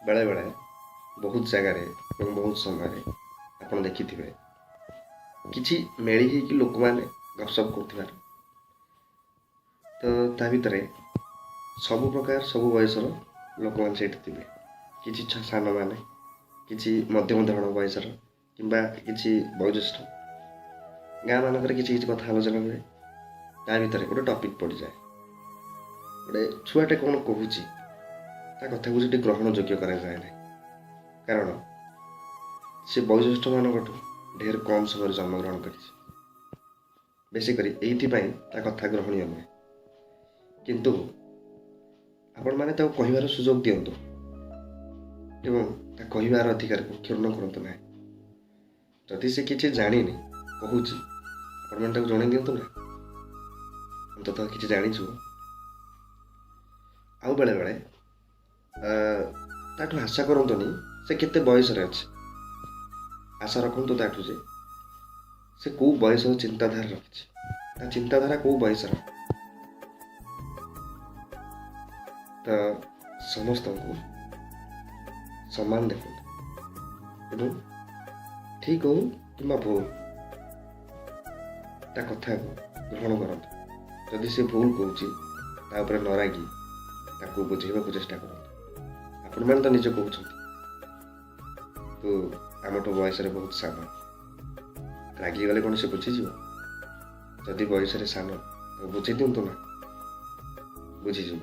बेले बेले बहुत जगार बहुत समय आप देखिथे किसी मेली ही लोक मैंने गपसप कर तो ता भितर सब प्रकार सब बयसर लोक मैंने से थे किसी सान मैंने किसी मध्यम धरण बयसर किंबा किसी वयोज्येष्ठ गाँ मानक किसी कथा आलोचना हुए ता भितर गोटे टपिक पड़ जाए गोटे छुआटे कौन कहूँ कथा को ग्रहण योग्य कराए ना कारण से वयोज्येष्ठ मानक ढेर कम समय जन्मग्रहण कर बेसिकली ये कथा ग्रहणीय नुहे किंतु आपण मैंने कहबार सुजोग दिंतु एवं कहबार अधिकार को क्षुण्ण करतु ना जदि से किसी जानी कहूँ आपण मैंने जन दिंतु ना अंततः किसी जाचु आउ बेले बेले ताठू आशा करतुनि से केते बयस अच्छे आशा रखु ताठू से कौ बयस चिंताधारा रखी चिंताधारा कौ बयस तो समस्त को समान देखो ठीक हो कि भूल ता कथा को ग्रहण करते जदि से भूल कहूँ न रागी ताको बुझेबा को चेष्टा करते आपण मैंने तो निज कहते तो आमठू बयस बहुत सान रागिगले कौन से बुझीज जदि बयस सान तो बुझे दिंतु ना बुझीज